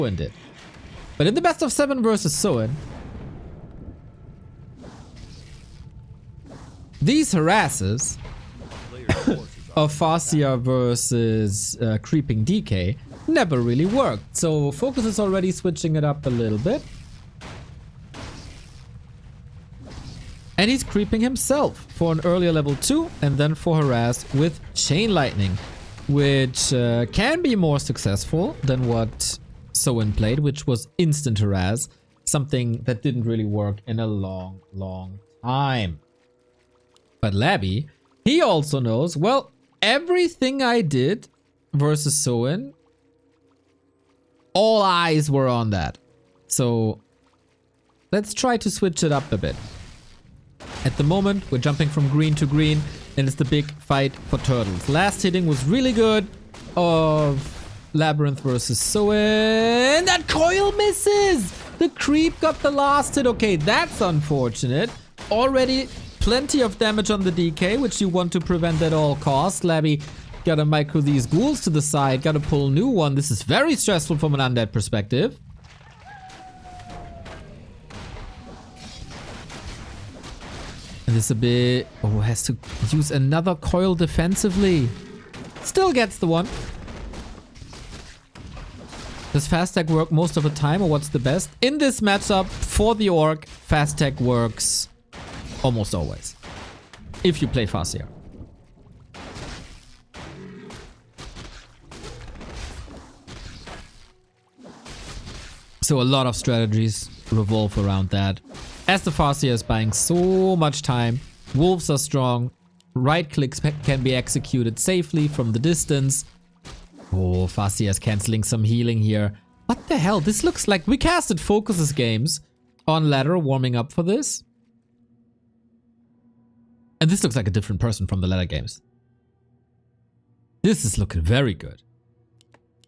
Soin did. But in the best of 7 versus Soin, these harasses of FoCuS versus Creeping DK never really worked. So FoCuS is already switching it up a little bit. And he's creeping himself for an earlier level 2 and then for harass with Chain Lightning, which can be more successful than what Soin played, which was instant harass, something that didn't really work in a long time. But Labby, he also knows, well, everything I did versus Soin, all eyes were on that. So let's try to switch it up a bit. At the moment, we're jumping from green to green, and it's the big fight for turtles. Last hitting was really good of LabyRinth versus Soin. That coil misses! The creep got the last hit. Okay, that's unfortunate. Already plenty of damage on the DK, which you want to prevent at all costs. Labby gotta micro these ghouls to the side, gotta pull a new one. This is very stressful from an undead perspective. And this a bit... Oh, has to use another coil defensively. Still gets the one. Does fast tech work most of the time, or what's the best? In this matchup, for the orc, fast tech works almost always. If you play FoCuS. So a lot of strategies revolve around that. As the FoCuS is buying so much time, wolves are strong, right clicks can be executed safely from the distance. Oh, FoCuS is cancelling some healing here. What the hell? This looks like we casted FoCuS games on ladder warming up for this. And this looks like a different person from the ladder games. This is looking very good.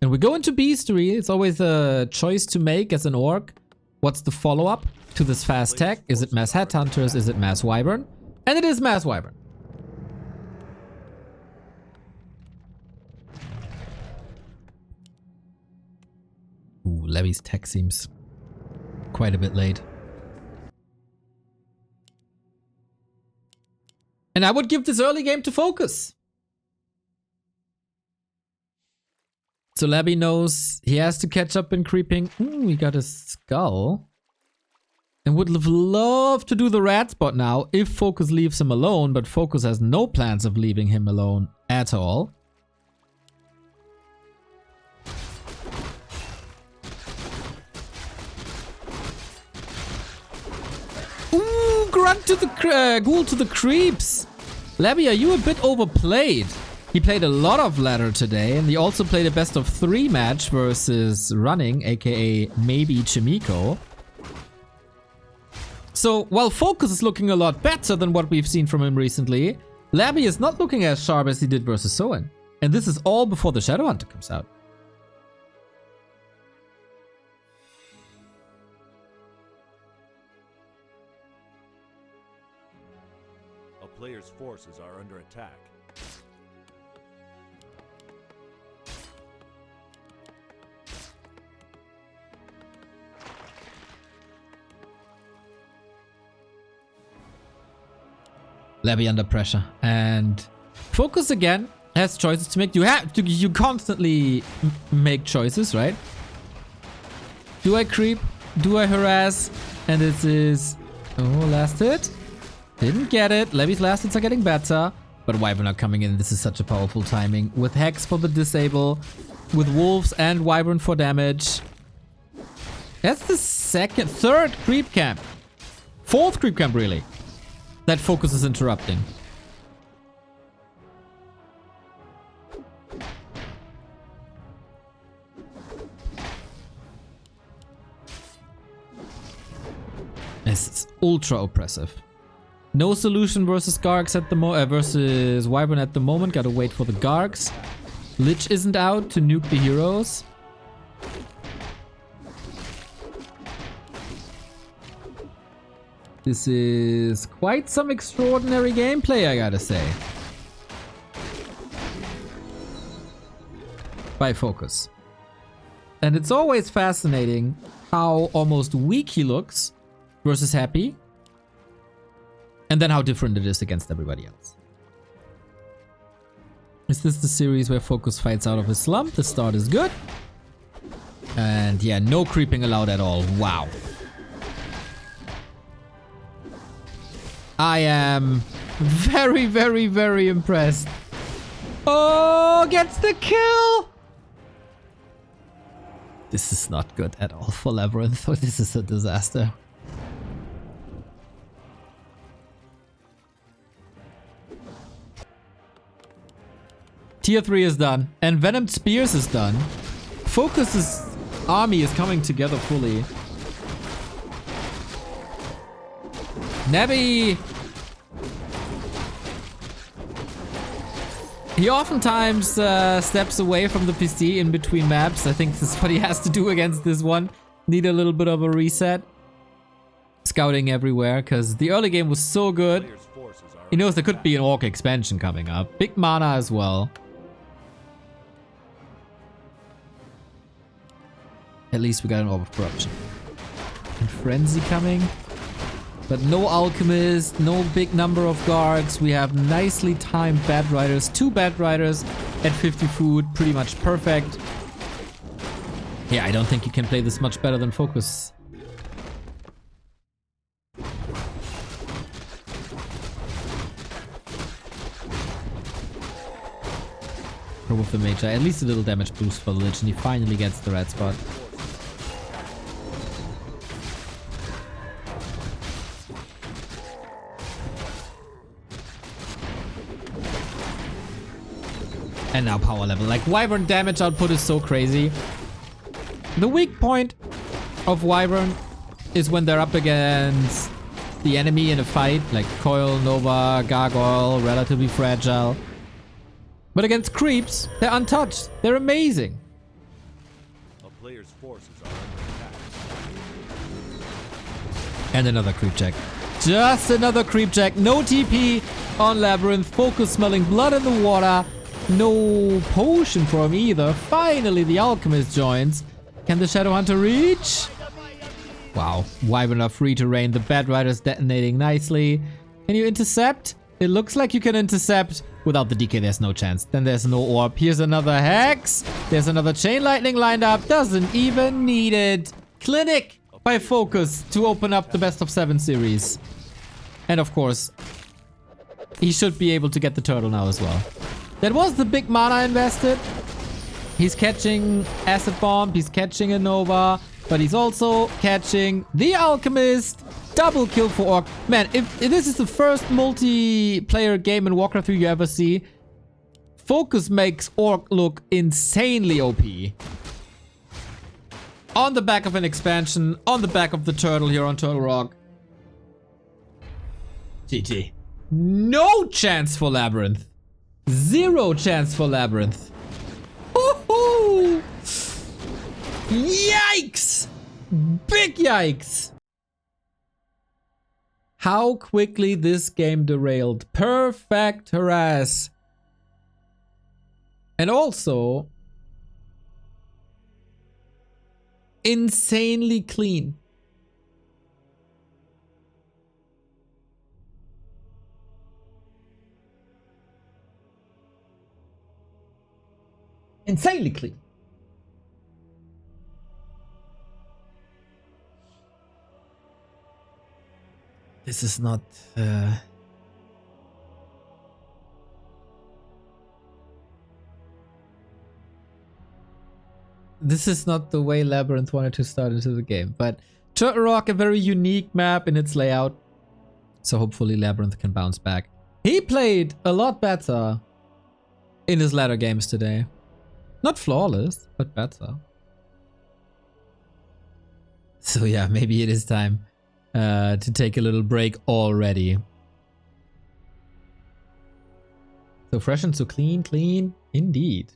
And we go into Beastery. It's always a choice to make as an orc. What's the follow-up to this fast tech? Is it Mass Headhunters? Is it Mass Wyvern? And it is Mass Wyvern. Ooh, Levy's tech seems quite a bit late. And I would give this early game to FoCuS. So Labby knows he has to catch up in creeping. Ooh, we got a skull. And would have loved to do the rat spot now if FoCuS leaves him alone, but FoCuS has no plans of leaving him alone at all. Ooh, grunt to the ghoul to the creeps. Labby, are you a bit overplayed? He played a lot of ladder today, and he also played a best of 3 match versus Running, aka maybe Chimiko. So, while FoCuS is looking a lot better than what we've seen from him recently, Labby is not looking as sharp as he did versus Soin. And this is all before the Shadowhunter comes out. A player's forces are under attack. Labby under pressure, and FoCuS again has choices to make. You constantly make choices, right? Do I creep? Do I harass? And this is last hit. Didn't get it. Labby's last hits are getting better, but Wyvern are coming in. This is such a powerful timing with Hex for the disable, with Wolves and Wyvern for damage. That's the third creep camp, 4th creep camp really. That FoCuS is interrupting. It's ultra oppressive. No solution versus Gargs at the versus Wyvern at the moment. Gotta wait for the Gargs. Lich isn't out to nuke the heroes. This is quite some extraordinary gameplay, I gotta say. By FoCuS. And it's always fascinating how almost weak he looks versus happy. And then how different it is against everybody else. Is this the series where FoCuS fights out of his slump? The start is good. And yeah, no creeping allowed at all. Wow. I am very, very, very impressed. Oh, gets the kill! This is not good at all for LabyRinth. Oh, this is a disaster. Tier 3 is done. And Venomed Spears is done. FoCuS's army is coming together fully. Navi... He oftentimes steps away from the PC in between maps. I think this is what he has to do against this one. Need a little bit of a reset. Scouting everywhere, because the early game was so good. He knows there could be an Orc expansion coming up. Big mana as well. At least we got an Orb of Corruption. And Frenzy coming. But no Alchemist, no big number of guards. We have nicely timed Bad Riders. 2 Bad Riders at 50 food. Pretty much perfect. Yeah, I don't think you can play this much better than FoCuS. Probe of the Mage. At least a little damage boost for the Lich, and he finally gets the red spot. And now power level. Like, Wyvern damage output is so crazy. The weak point of Wyvern is when they're up against the enemy in a fight. Like Coil, Nova, Gargoyle, relatively fragile. But against creeps, they're untouched. They're amazing. A player's forces are under attack. And another creep check. Just another creep check. No TP on LabyRinth. FoCuS smelling blood in the water. No potion for him either. Finally, the Alchemist joins. Can the Shadow Hunter reach? Wow. Wyvern are free to reign. The Bad Riders detonating nicely. Can you intercept? It looks like you can intercept. Without the DK, there's no chance. Then there's no orb. Here's another Hex. There's another Chain Lightning lined up. Doesn't even need it. Clinic by FoCuS to open up the best of 7 series. And of course, he should be able to get the turtle now as well. That was the big mana invested. He's catching Acid Bomb, he's catching a Nova, but he's also catching the Alchemist. Double kill for Orc. Man, if this is the first multiplayer game in Warcraft 3 you ever see, FoCuS makes Orc look insanely OP. On the back of an expansion, on the back of the turtle here on Turtle Rock. GG. No chance for LabyRinth. 0 chance for LabyRinth. Woohoo! Yikes! Big yikes! How quickly this game derailed. Perfect harass. And also, insanely clean. Insanely clean. This is not... This is not the way LabyRinth wanted to start into the game. But Turtle Rock, a very unique map in its layout. So hopefully LabyRinth can bounce back. He played a lot better in his latter games today. Not flawless, but better. So yeah, maybe it is time to take a little break already. So fresh and so clean, clean indeed.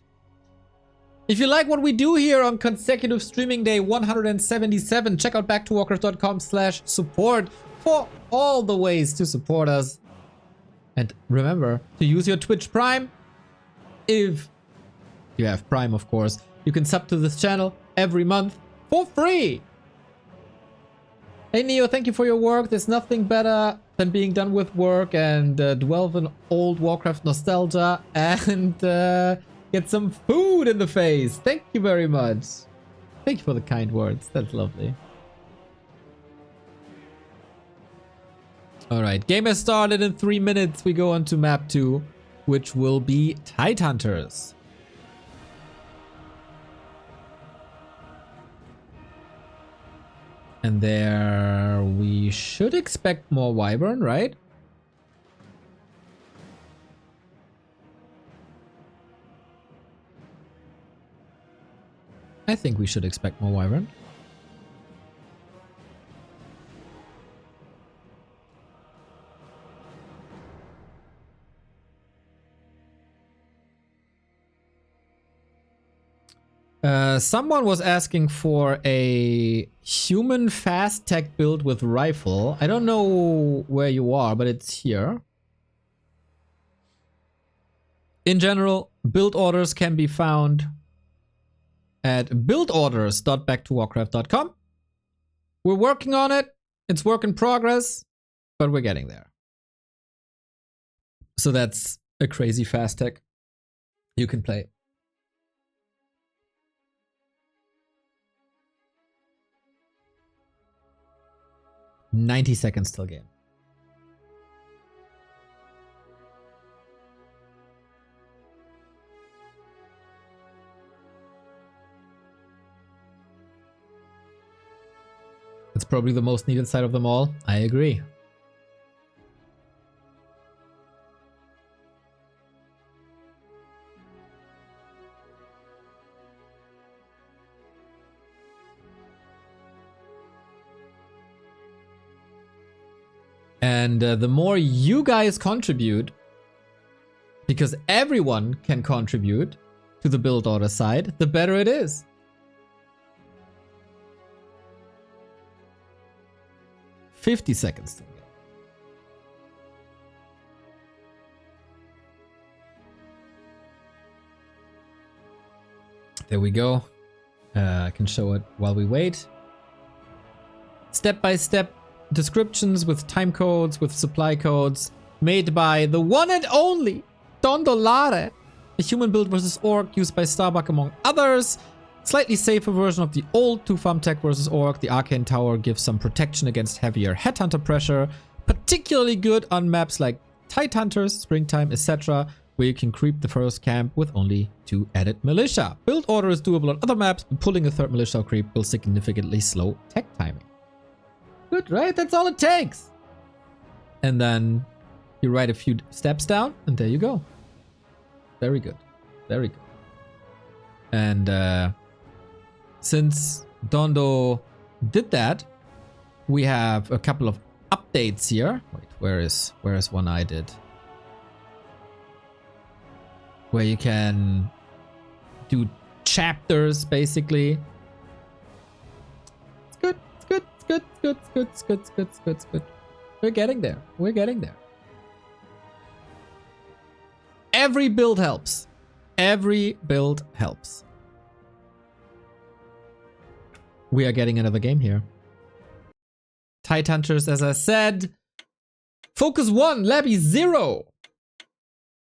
If you like what we do here on consecutive streaming day 177, check out backtowarcraft.com/support for all the ways to support us. And remember to use your Twitch Prime if you have Prime, of course. You can sub to this channel every month for free. Hey Neo, thank you for your work. There's nothing better than being done with work and delve in old Warcraft nostalgia and get some food in the face. Thank you very much. Thank you for the kind words. That's lovely. Alright, game has started. In 3 minutes. We go on to map 2, which will be Tidehunters. And there we should expect more Wyvern, right? I think we should expect more Wyvern. Someone was asking for a human fast tech build with rifle. I don't know where you are, but it's here. In general, build orders can be found at buildorders.backtowarcraft.com. We're working on it. It's work in progress, but we're getting there. So that's a crazy fast tech you can play. 90 seconds till game. It's probably the most needed side of them all. I agree. And the more you guys contribute, because everyone can contribute to the build order side, the better it is. $50 seconds to go. There we go. I can show it while we wait. Step-by-step descriptions with time codes, with supply codes, made by the one and only Don Dolare, a human build versus orc used by Starbuck among others. Slightly safer version of the old 2-farm tech versus orc. The arcane tower gives some protection against heavier headhunter pressure, particularly good on maps like Tidehunters, Springtime, etc., where you can creep the first camp with only 2 added militia. Build order is doable on other maps, but pulling a 3rd militia creep will significantly slow tech timing. Good, right? That's all it takes. And then you write a few steps down, and there you go. Very good. Very good. And since Dondo did that, we have a couple of updates here. Wait, where is one I did? Where you can do chapters, basically. It's good. It's good. We're getting there. We're getting there. Every build helps. Every build helps. We are getting another game here. Tidehunters, as I said. FoCuS 1, Labby 0.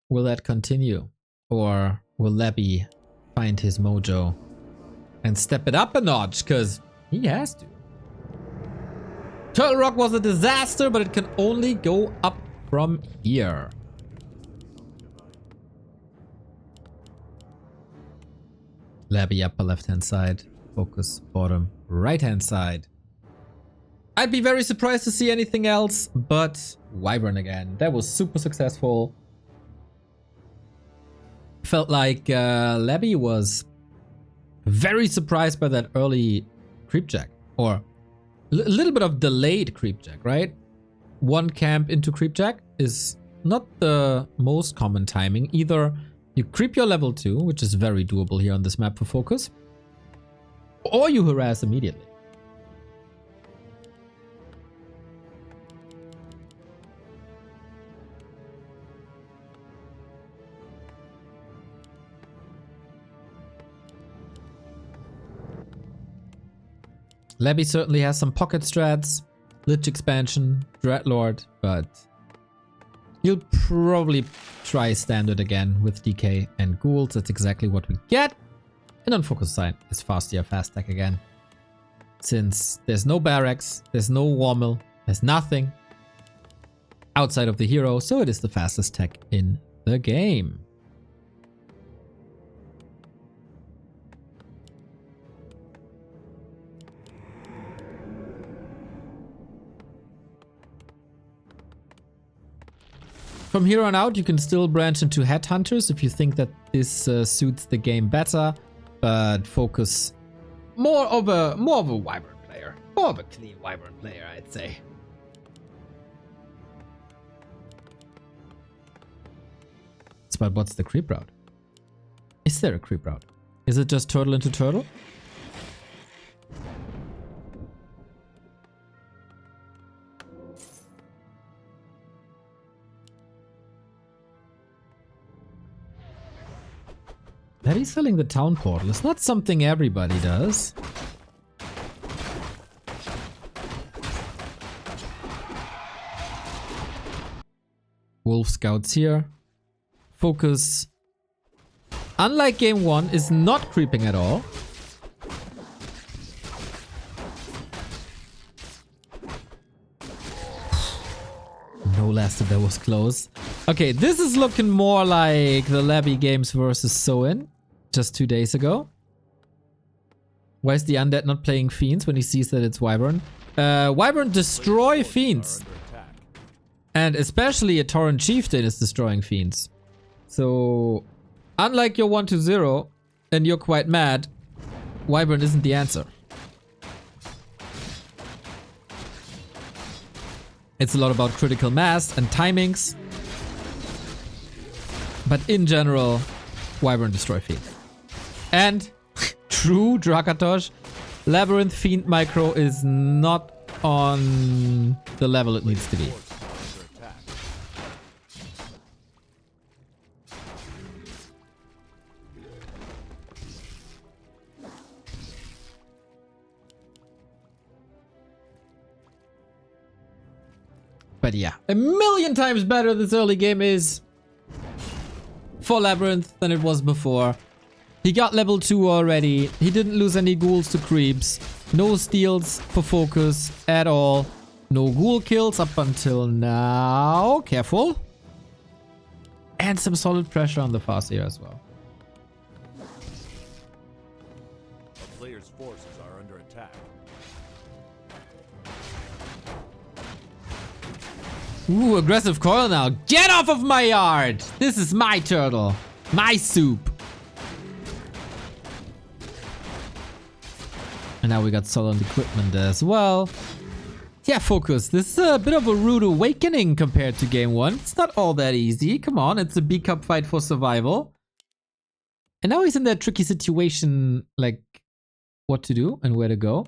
Will that continue? Or will Labby find his mojo and step it up a notch? Because he has to. Turtle Rock was a disaster, but it can only go up from here. Labby upper left-hand side. FoCuS bottom right-hand side. I'd be very surprised to see anything else, but Wyvern again. That was super successful. Felt like Labby was very surprised by that early creepjack. Or a little bit of delayed creepjack, right? 1 camp into creepjack is not the most common timing. Either you creep your level 2, which is very doable here on this map for FoCuS, or you harass immediately. Labby certainly has some pocket strats, Lich expansion, Dreadlord, but you'll probably try standard again with DK and ghouls. That's exactly what we get. And on FoCuS side is Fastier fast tech again. Since there's no barracks, there's no war mill, there's nothing outside of the hero, so it is the fastest tech in the game. From here on out, you can still branch into headhunters if you think that this suits the game better, but FoCuS more of a Wyvern player, more of a clean Wyvern player, I'd say. But what's the creep route? Is there a creep route? Is it just turtle into turtle? That he's selling the town portal. It's not something everybody does. Wolf scouts here. FoCuS, unlike game 1, is not creeping at all. No, Lester, that was close. Okay, this is looking more like the Labby games versus Soin just 2 days ago. Why is the undead not playing fiends when he sees that it's Wyvern? Wyvern destroy fiends. And especially a Tauren Chieftain is destroying fiends. So, unlike your 1-0, and you're quite mad, Wyvern isn't the answer. It's a lot about critical mass and timings. But in general, Wyvern destroy fiends. And, true Drakatosh, LabyRinth Fiend Micro is not on the level it needs to be. But yeah, a million times better this early game is for LabyRinth than it was before. He got level 2 already. He didn't lose any ghouls to creeps. No steals for FoCuS at all. No ghoul kills up until now. Careful. And some solid pressure on the Farseer as well. A player's forces are under attack. Ooh, aggressive coil now. Get off of my yard! This is my turtle. My soup. And now we got solid equipment as well. Yeah, FoCuS. This is a bit of a rude awakening compared to game 1. It's not all that easy. Come on, it's a B-Cup fight for survival. And now he's in that tricky situation, like what to do and where to go.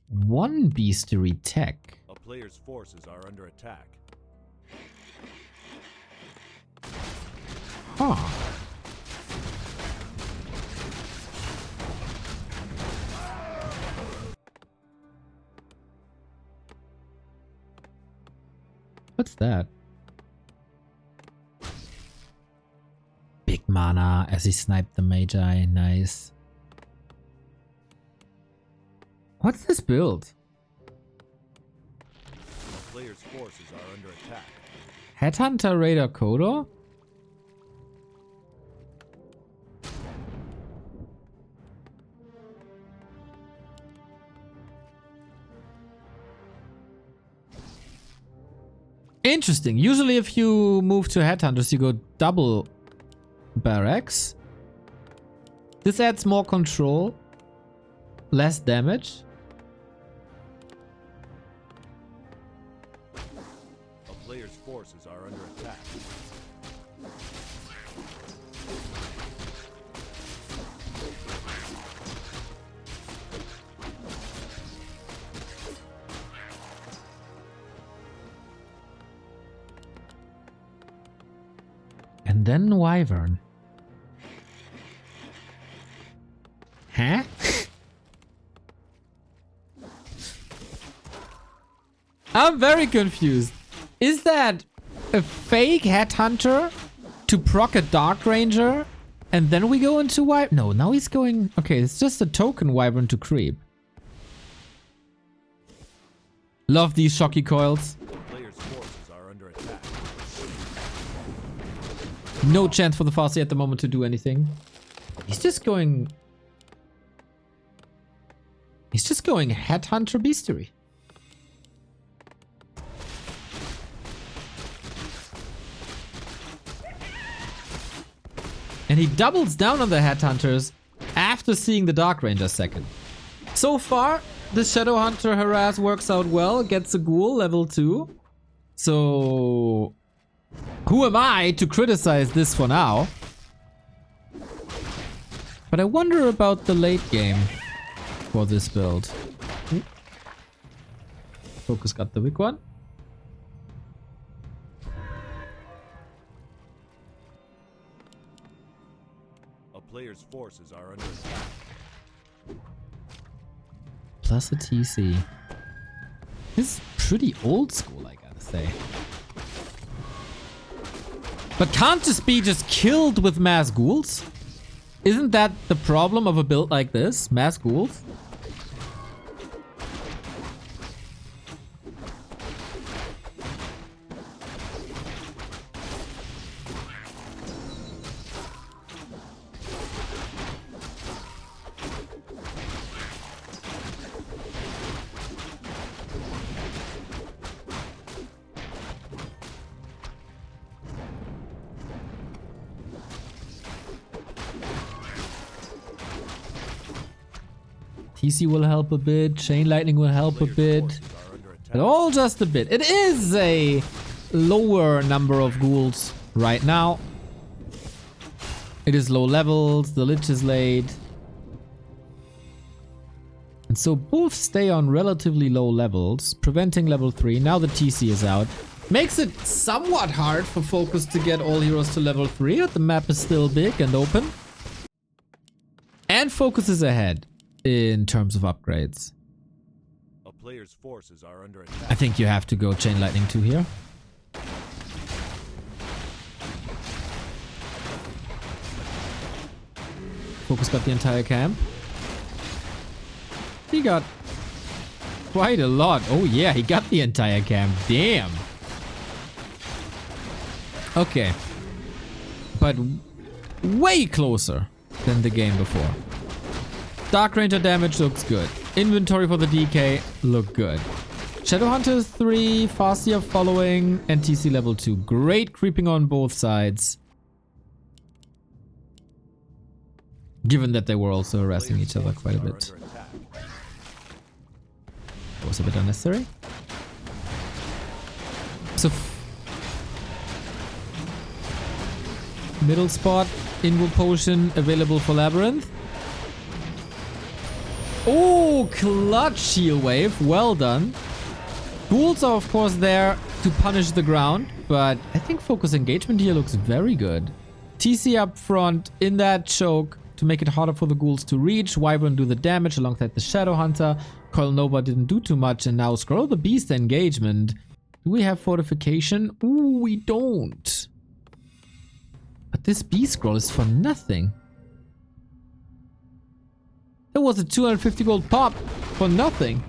One beastery tech. A player's forces are under attack. Huh. What's that? Big mana as he sniped the Magi. Nice. What's this build? A player's forces are under attack. Headhunter Raider Kodo? Interesting. Usually if you move to Headhunters, you go double barracks. This adds more control, less damage. A player's forces are under attack. And then Wyvern. Huh? I'm very confused. Is that a fake headhunter to proc a Dark Ranger? And then we go into Wyvern? No, now he's going... Okay, it's just a token Wyvern to creep. Love these shocky coils. The player's forces are under attack. No chance for the Farsi at the moment to do anything. He's just going... He's just going Headhunter Beastery. And he doubles down on the Headhunters after seeing the Dark Ranger second. So far, the Shadowhunter harass works out well. Gets a ghoul, level 2. So... who am I to criticize this for now? But I wonder about the late game for this build. FoCuS got the big one. A player's forces are under attack. Plus a TC. This is pretty old school, I gotta say. But can't this be just killed with mass ghouls? Isn't that the problem of a build like this? Mass ghouls? TC will help a bit, Chain Lightning will help a bit, but all just a bit. It is a lower number of ghouls right now. It is low levels, the Lich is late. And so both stay on relatively low levels, preventing level 3. Now the TC is out. Makes it somewhat hard for FoCuS to get all heroes to level 3, but the map is still big and open. And FoCuS is ahead in terms of upgrades. A player's forces are under attack. I think you have to go Chain Lightning 2 here. FoCuS got the entire camp. He got quite a lot. Oh yeah, he got the entire camp. Damn. Okay. But way closer than the game before. Dark Ranger damage looks good. Inventory for the DK look good. Shadowhunter 3, Farseer following, and TC level 2. Great creeping on both sides. Given that they were also harassing each other quite a bit. That was a bit unnecessary. So... middle spot, Invo Potion available for LabyRinth. Oh, clutch shield wave. Well done. Ghouls are of course there to punish the ground, but I think FoCuS engagement here looks very good. TC up front in that choke to make it harder for the ghouls to reach. Wyvern do the damage alongside the Shadowhunter. Coil Nova didn't do too much, and now Scroll the Beast engagement. Do we have fortification? Ooh, we don't. But this Beast Scroll is for nothing. It was a 250 gold pop for nothing.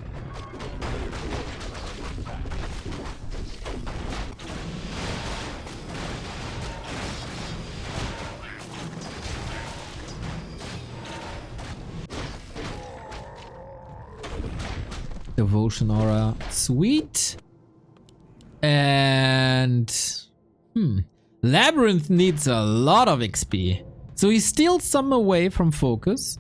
Devotion Aura. Sweet. And... LabyRinth needs a lot of XP. So he steals some away from FoCuS.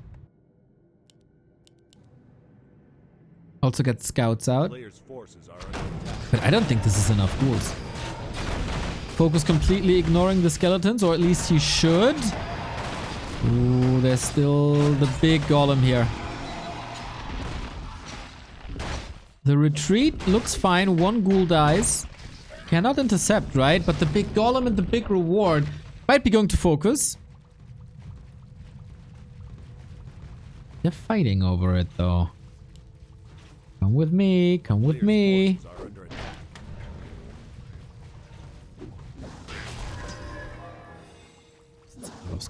Also gets scouts out. But I don't think this is enough ghouls. FoCuS completely ignoring the skeletons, or at least he should. Ooh, there's still the big golem here. The retreat looks fine. One ghoul dies. Cannot intercept, right? But the big golem and the big reward might be going to FoCuS. They're fighting over it though. Come with me, come with me.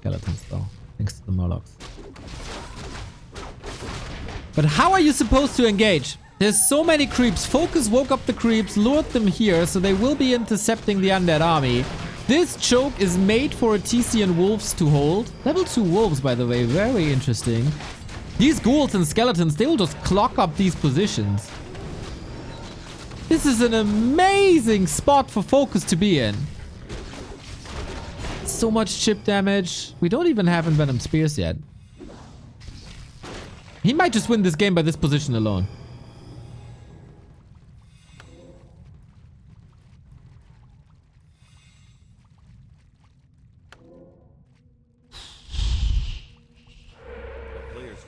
skeletons though, thanks to the Murlocs. But how are you supposed to engage? There's so many creeps. FoCuS woke up the creeps, lured them here, so they will be intercepting the undead army. This choke is made for a TC and wolves to hold. Level 2 wolves, by the way, very interesting. These ghouls and skeletons, they will just clock up these positions. This is an amazing spot for FoCuS to be in. So much chip damage. We don't even have Envenom Spears yet. He might just win this game by this position alone.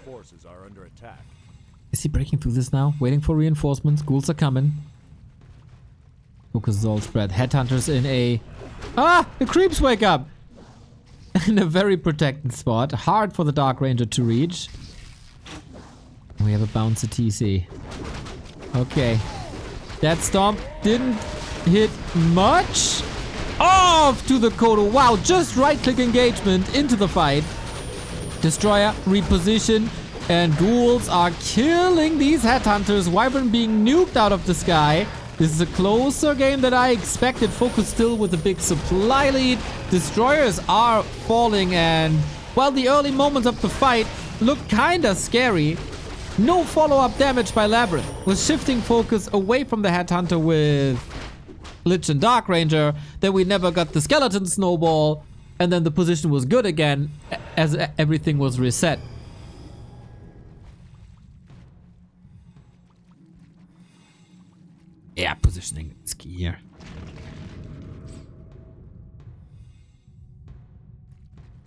Forces are under attack. Is he breaking through this now? Waiting for reinforcements. Ghouls are coming. FoCuS is all spread. Headhunters in a... Ah! The creeps wake up! In a very protected spot. Hard for the Dark Ranger to reach. We have a bouncer TC. Okay. That stomp didn't hit much. Off to the Kodo. Wow, just right-click engagement into the fight. Destroyer, reposition, and ghouls are killing these headhunters. Wyvern being nuked out of the sky. This is a closer game than I expected. FoCuS still with a big supply lead. Destroyers are falling, and while the early moments of the fight look kinda scary, no follow-up damage by LabyRinth. Was shifting focus away from the headhunter with Lich and Dark Ranger. Then we never got the skeleton snowball. And then the position was good again as everything was reset. Yeah, positioning is key here.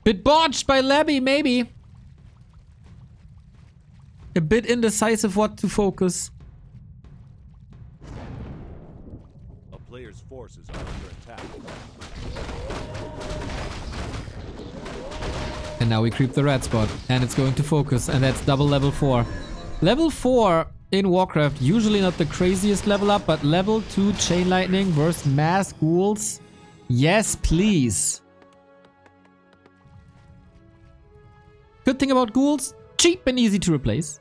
Bit botched by Labby, maybe. A bit indecisive what to focus. A player's forces are under attack. And now we creep the red spot. And it's going to FoCuS. And that's double level 4. Level 4 in Warcraft, usually not the craziest level up, but level 2 Chain Lightning versus Mass Ghouls. Yes, please. Good thing about ghouls, cheap and easy to replace.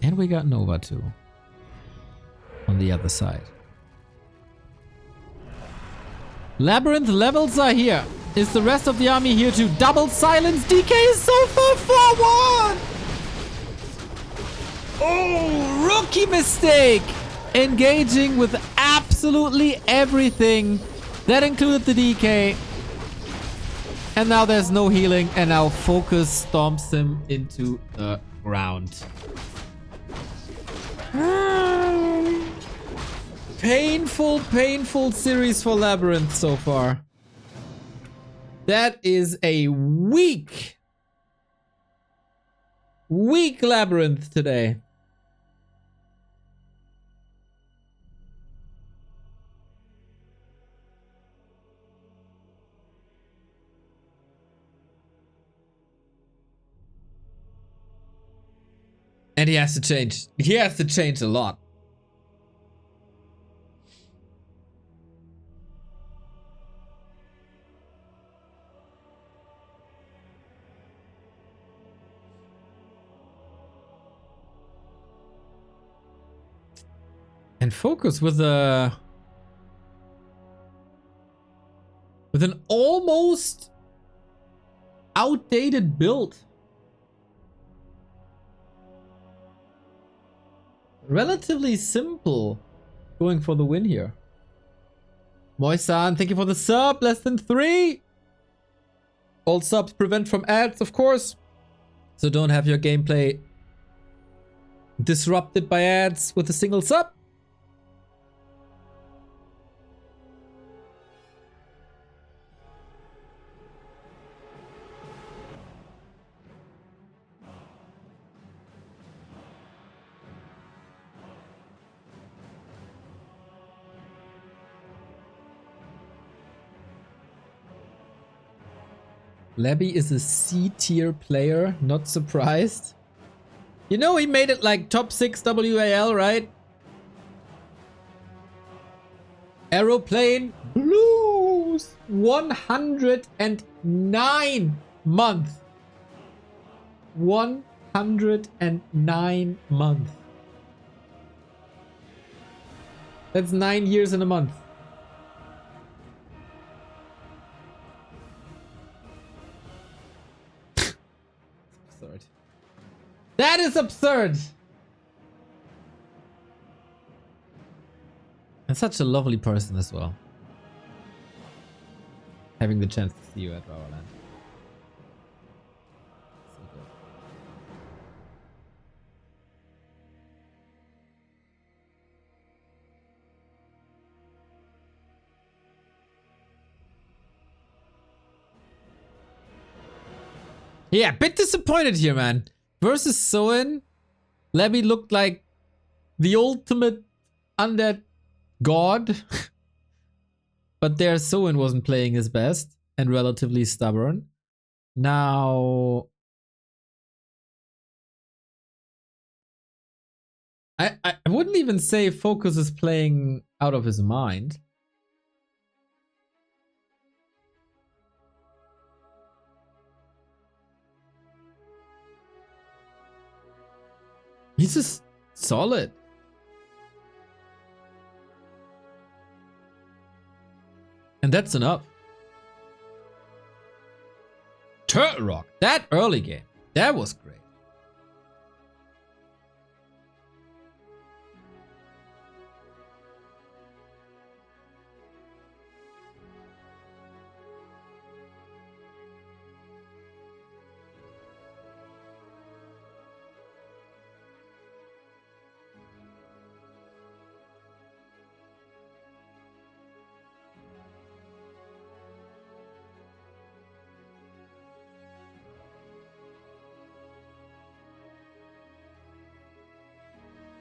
And we got Nova too. On the other side. LabyRinth levels are here. Is the rest of the army here to double silence? DK is so far forward! Oh, rookie mistake! Engaging with absolutely everything. That included the DK. And now there's no healing. And now FoCuS stomps him into the ground. Painful, painful series for LabyRinth so far. That is a weak LabyRinth today. And he has to change. He has to change a lot. And FoCuS with an almost outdated build. Relatively simple going for the win here. Moisan, thank you for the sub. Less than 3. All subs prevent from ads, of course. So don't have your gameplay disrupted by ads with a single sub. Labby is a C-tier player, not surprised. You know he made it like top 6 WAL, right? Aeroplane Blues. 109 month. 109 month. That's 9 years in a month. Absurd. That is absurd. And such a lovely person as well. Having the chance to see you at Rauerland. So good. Yeah, a bit disappointed here, man. Versus Soin, Labby looked like the ultimate undead god. But there Soin wasn't playing his best and relatively stubborn. Now I wouldn't even say FoCuS is playing out of his mind. He's just solid. And that's enough. Turtle Rock, that early game, that was great.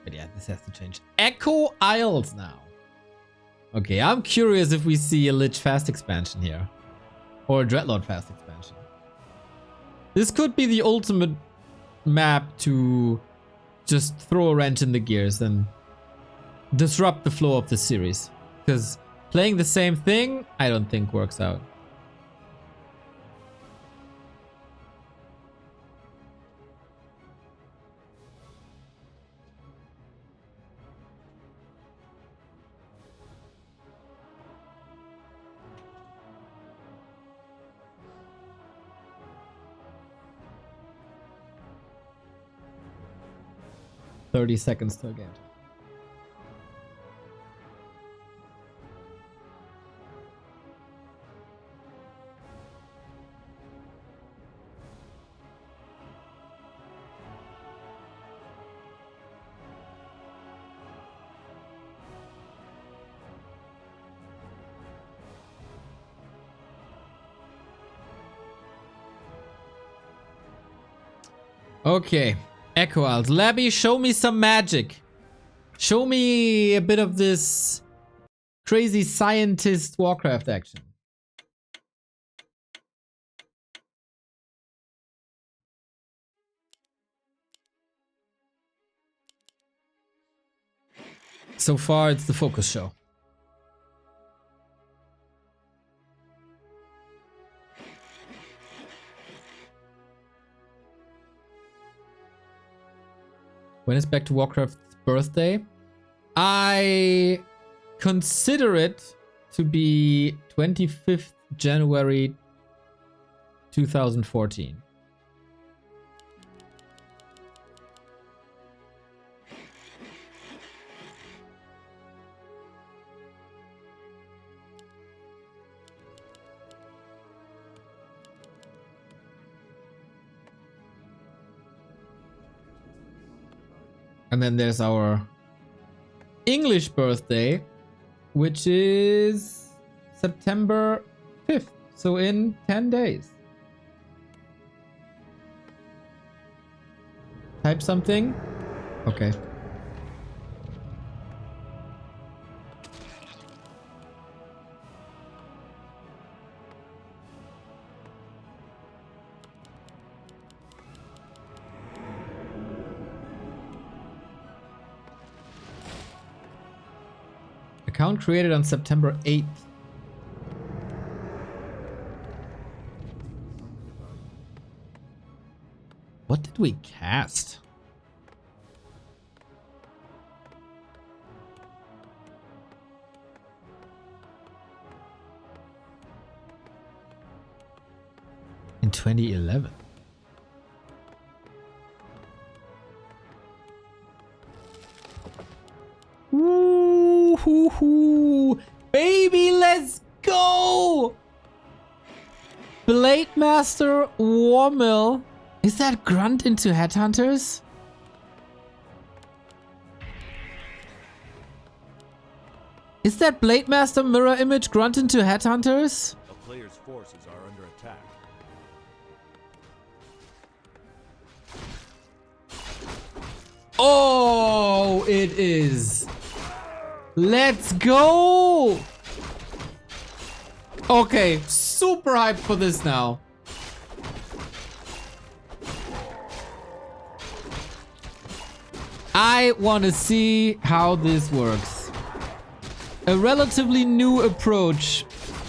But yeah, this has to change. Echo Isles now. Okay, I'm curious if we see a Lich Fast expansion here. Or a Dreadlord Fast expansion. This could be the ultimate map to just throw a wrench in the gears and disrupt the flow of the series. Because playing the same thing, I don't think works out. "30 seconds till game." Okay, Echo Isles. Labby, show me some magic. Show me a bit of this crazy scientist Warcraft action. So far, it's the FoCuS show. When is Back to Warcraft's birthday? I consider it to be 25th January 2014. And then there's our English birthday, which is September 5th. So in 10 days. Type something. Okay. Account created on September 8th. What did we cast? In 2011. Woo hoo hoo. Baby, let's go! Blade Master Warmill. Is that Grunt into Headhunters? Is that Blade Master mirror image Grunt into Headhunters? A player's forces are under attack. Oh, it is. Let's go. Okay, super hyped for this now. I want to see how this works. A relatively new approach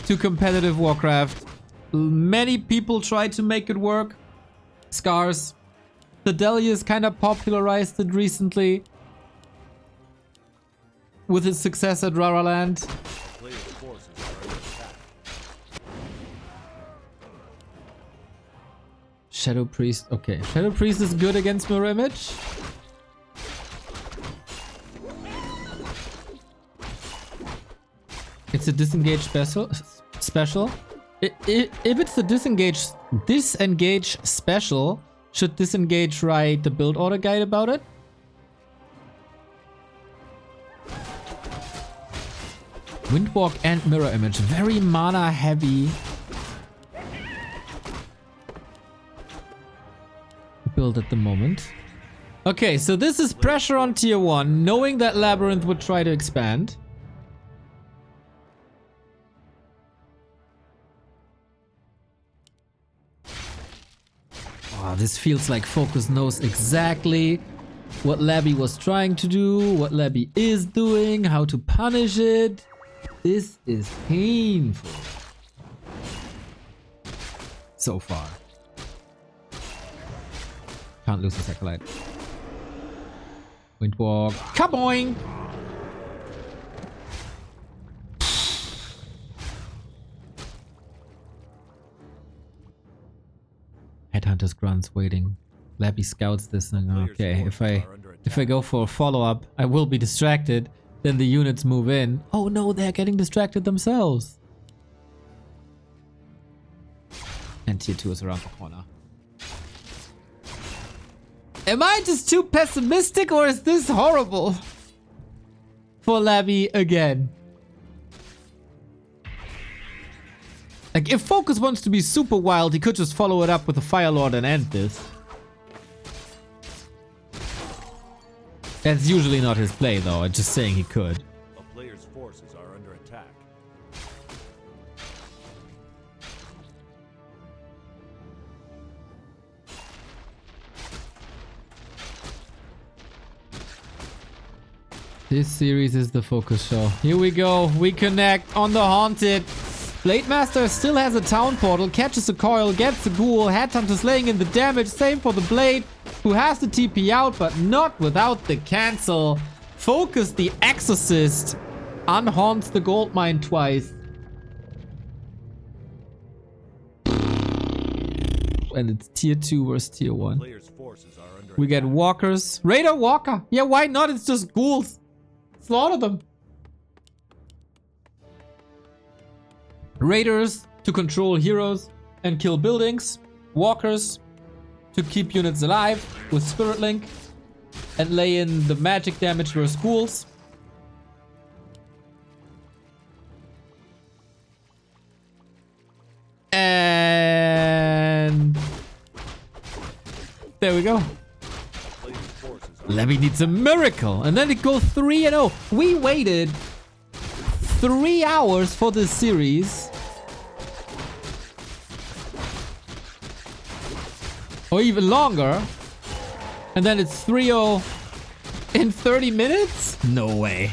to competitive Warcraft. Many people try to make it work. Scars. Fidelius kind of popularized it recently with his success at Raraland. Player's forces are under attack. Shadow Priest. Okay, Shadow Priest is good against mirror image. It's a disengage special. If it's the disengage special, should disengage write the build order guide about it? Windwalk and mirror image, very mana heavy build at the moment. Okay, so this is pressure on tier 1, knowing that LabyRinth would try to expand. Oh, this feels like FoCuS knows exactly what Labby was trying to do, what Labby is doing, how to punish it. This is painful. So far. Can't lose the Acolyte. Windwalk. Kaboing! Headhunters grunts waiting. Labby scouts this thing. Okay, if I go for a follow-up, I will be distracted. Then the units move in. Oh no, they're getting distracted themselves. And tier 2 is around the corner. Am I just too pessimistic or is this horrible? For Labby again. Like, if FoCuS wants to be super wild, he could just follow it up with a Fire Lord and end this. That's usually not his play, though. I'm just saying he could. A player's forces are under attack. This series is the FoCuS show. Here we go. We connect on the Haunted. Blade Master still has a town portal, catches a coil, gets a ghoul, Headhunter's laying in the damage, same for the Blade, who has the TP out, but not without the cancel. FoCuS the Exorcist unhaunts the gold mine twice. And it's tier 2 versus tier 1. Player's forces are under We get walkers. Raider Walker. Yeah, why not? It's just ghouls. Slaughter them. Raiders to control heroes and kill buildings. Walkers to keep units alive with Spirit Link and lay in the magic damage versus ghouls. And there we go. player's forces are Labby needs a miracle. And then it goes 3-0. We waited 3 hours for this series. Or even longer. And then it's 3-0 in 30 minutes? No way.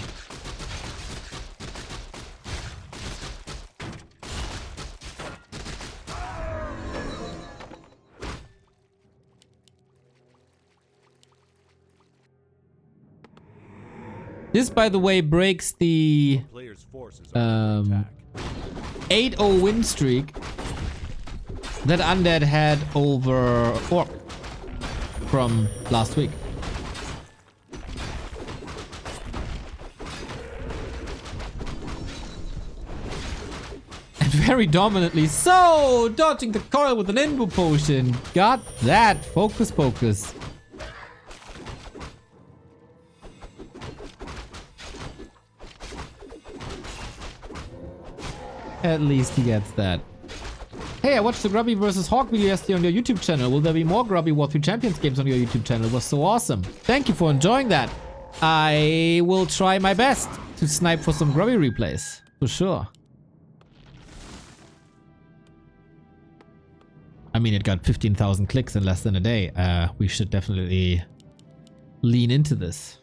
This, by the way, breaks the A player's forces are under attack. 8-0 win streak that Undead had over Orc from last week. And very dominantly so, dodging the coil with an Invo potion. Got that. Focus, focus. At least he gets that. Hey, I watched the Grubby vs. Hawk video yesterday on your YouTube channel. Will there be more Grubby War 3 Champions games on your YouTube channel? It was so awesome. Thank you for enjoying that. I will try my best to snipe for some Grubby replays. For sure. I mean, it got 15,000 clicks in less than a day. We should definitely lean into this.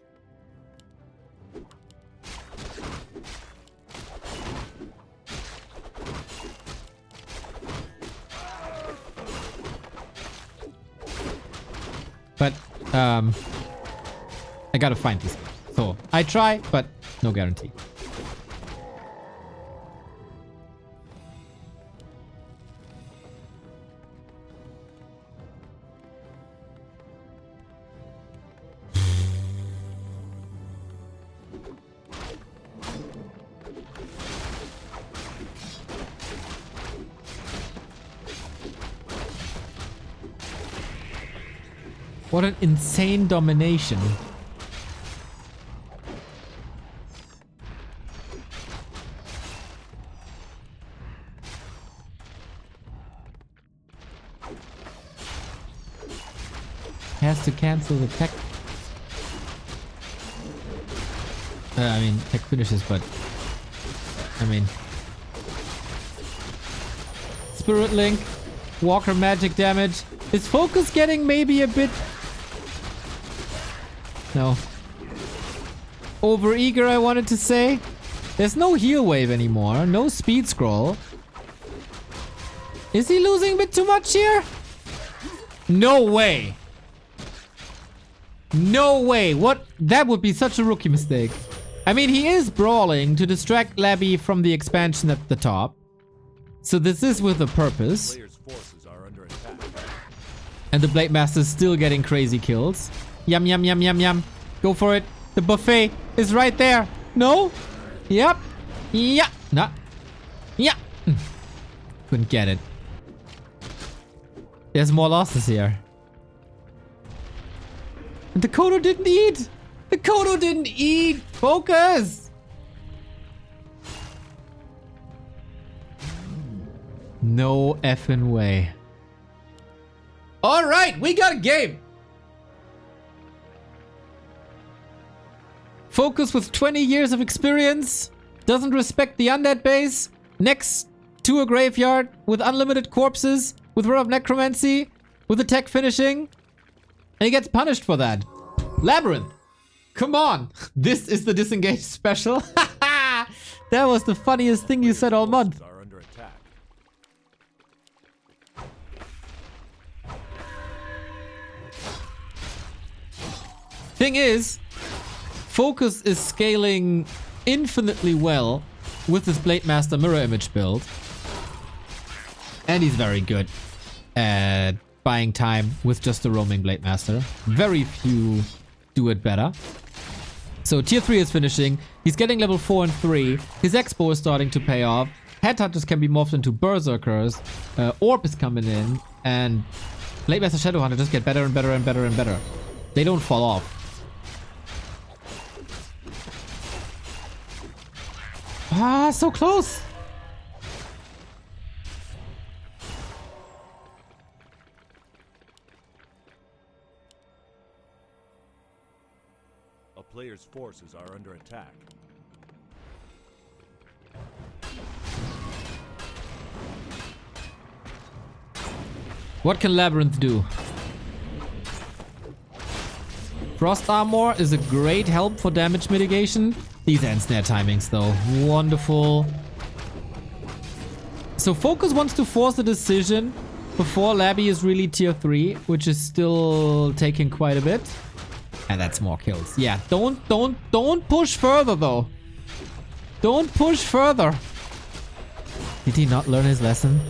But, I gotta find these games. So, I try, but no guarantee. What an insane domination. Has to cancel the tech. I mean, tech finishes, but I mean, Spirit Link, Walker magic damage. Is FoCuS getting maybe a bit... No. Overeager, I wanted to say. There's no heal wave anymore. No speed scroll. Is he losing a bit too much here? No way. No way. What? That would be such a rookie mistake. I mean, he is brawling to distract Labby from the expansion at the top. So this is with a purpose. Player's forces are under attack. And the Blade Master's still getting crazy kills. Yum, yum, yum, yum, yum. Go for it. The buffet is right there. No? Yep. Yeah. No. Yeah. Couldn't get it. There's more losses here. And the Kodo didn't eat. The Kodo didn't eat. FoCuS. No effing way. All right, we got a game. FoCuS with 20 years of experience doesn't respect the undead base. Next to a graveyard with unlimited corpses, with Word of Necromancy, with attack finishing. And he gets punished for that. LabyRinth. Come on. This is the disengaged special. That was the funniest thing you said all month. Are under attack. Thing is, FoCuS is scaling infinitely well with his Blade Master mirror image build. And he's very good at buying time with just a roaming Blade Master. Very few do it better. So tier 3 is finishing. He's getting level 4 and 3. His Expo is starting to pay off. Headhunters can be morphed into Berserkers. Orb is coming in. And Blade Master Shadowhunter just get better and better and better and better. They don't fall off. Ah, so close. A player's forces are under attack. What can LabyRinth do? Frost Armor is a great help for damage mitigation. These end snare timings though, wonderful. So FoCuS wants to force a decision before Labby is really tier 3, which is still taking quite a bit. And that's more kills. Yeah, don't push further though. Don't push further. Did he not learn his lesson?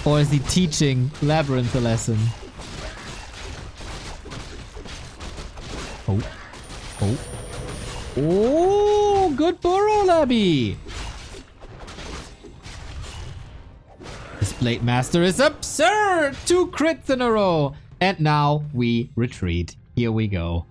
Or is he teaching LabyRinth a lesson? Oh. Oh. Oh, good burrow, Labby. This Blade Master is absurd! 2 crits in a row. And now we retreat. Here we go.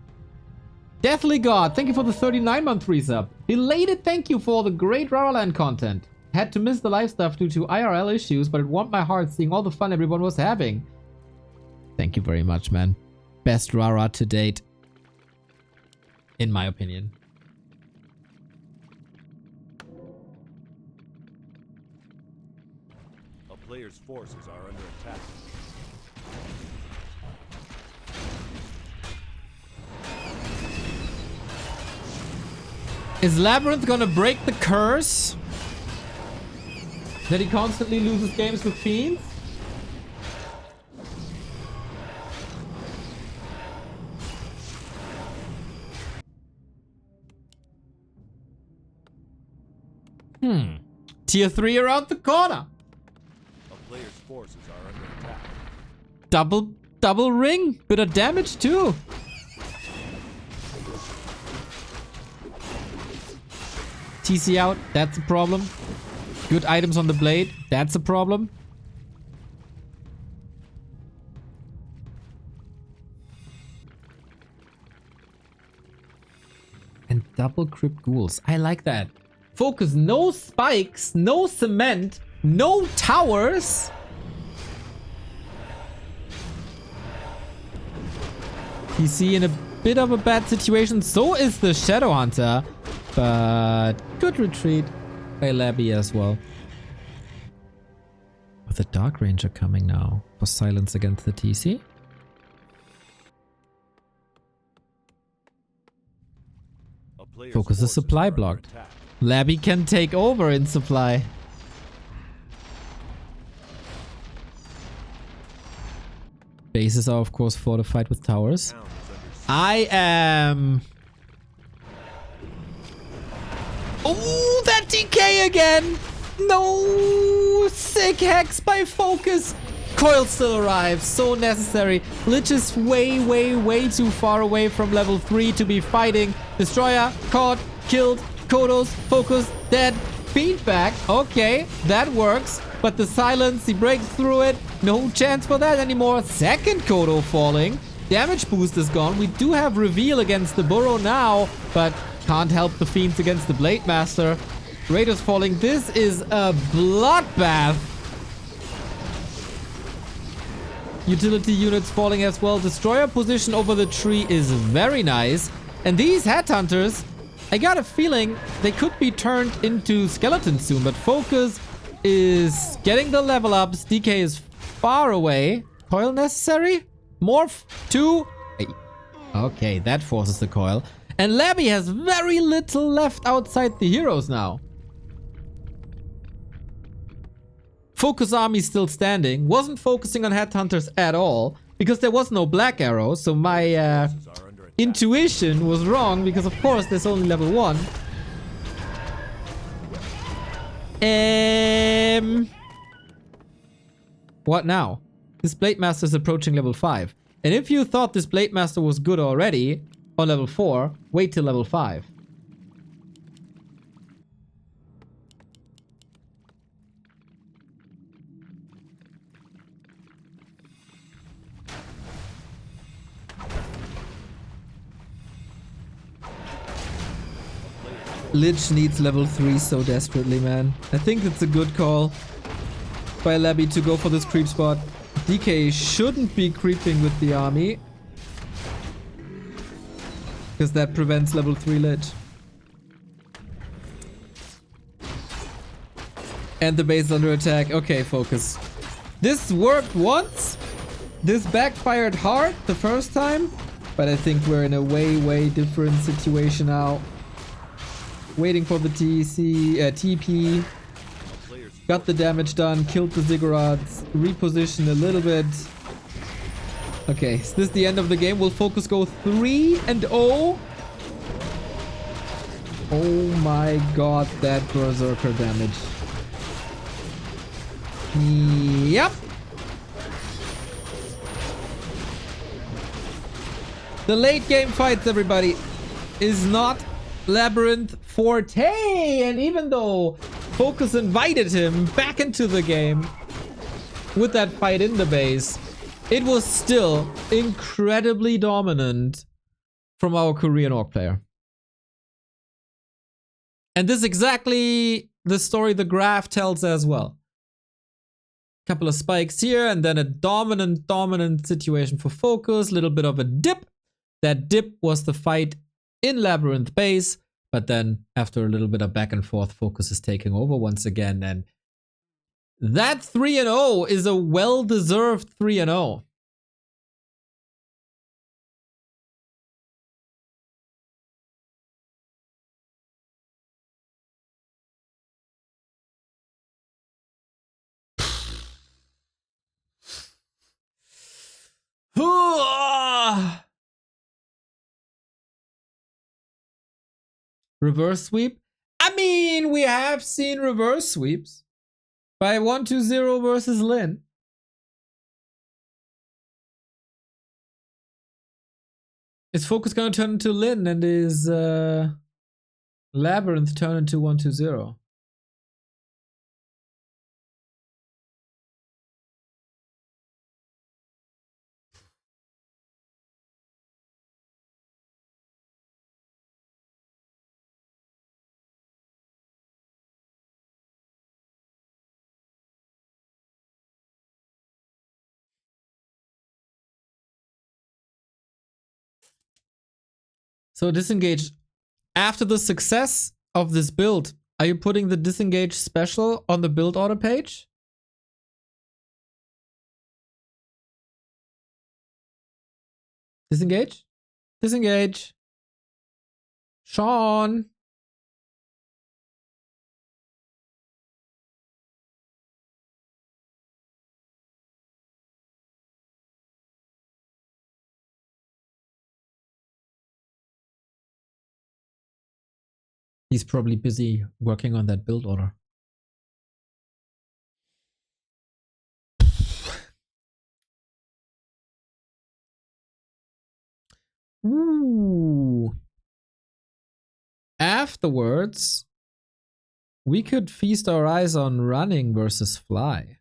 Deathly God, thank you for the 39-month resub. Belated thank you for the great Raraland content. Had to miss the live stuff due to IRL issues, but it warmed my heart seeing all the fun everyone was having. Thank you very much, man. Best Rara to date. In my opinion. A player's forces are under attack. Is LabyRinth gonna break the curse that he constantly loses games with fiends? Tier 3 around the corner. A player's forces are under attack. Double ring. Bit of damage too. TC out. That's a problem. Good items on the blade. That's a problem. And double crypt ghouls. I like that. FoCuS, no spikes, no cement, no towers. TC in a bit of a bad situation. So is the Shadow Hunter. But good retreat by Labby as well. With the Dark Ranger coming now for silence against the TC. FoCuS the supply blocked. Labby can take over in supply. Bases are of course fortified with towers. I am... Oh, that DK again! No! Sick hex by FoCuS! Coil still arrives, so necessary. Lich is way too far away from level 3 to be fighting. Destroyer, caught, killed, Kodos, FoCuS, dead. Feedback, okay, that works. But the silence, he breaks through it. No chance for that anymore. Second Kodo falling. Damage boost is gone. We do have reveal against the burrow now, but can't help the fiends against the Blade Master. Raiders falling. This is a bloodbath. Utility units falling as well. Destroyer position over the tree is very nice. And these headhunters, I got a feeling they could be turned into skeletons soon. But FoCuS is getting the level ups. DK is far away. Coil necessary? Morph 2. Okay, that forces the coil. And Labby has very little left outside the heroes now. FoCuS army still standing. Wasn't focusing on headhunters at all because there was no black arrow. So my intuition was wrong because of course there's only level 1. What now? This Blade Master is approaching level 5. And if you thought this Blade Master was good already on level 4, wait till level 5. Lich needs level 3 so desperately, man. I think it's a good call by Labby to go for this creep spot. DK shouldn't be creeping with the army, because that prevents level 3 Lich. And the base is under attack. Okay, FoCuS. This worked once. This backfired hard the first time. But I think we're in a way different situation now. Waiting for the TP. Got the damage done. Killed the Ziggurats. Repositioned a little bit. Okay, is this the end of the game? Will FoCuS go 3-0? Oh my god, that berserker damage. Yep. The late game fights, everybody, is not LabyRinth forte. And even though FoCuS invited him back into the game with that fight in the base, it was still incredibly dominant from our Korean orc player. And this is exactly the story the graph tells as well. Couple of spikes here, and then a dominant situation for FoCuS. Little bit of a dip. That dip was the fight in LabyRinth base, but then after a little bit of back and forth, FoCuS is taking over once again, and that 3-0 is a well-deserved 3-0. Reverse sweep? I mean, we have seen reverse sweeps by 1-2-0 versus Lin. Is FoCuS gonna turn into Lin, and is LabyRinth turn into 1-2-0? So disengage. After the success of this build, are you putting the disengage special on the build order page? Disengage? Disengage. Sean. He's probably busy working on that build order. Ooh. Afterwards, we could feast our eyes on running versus fly.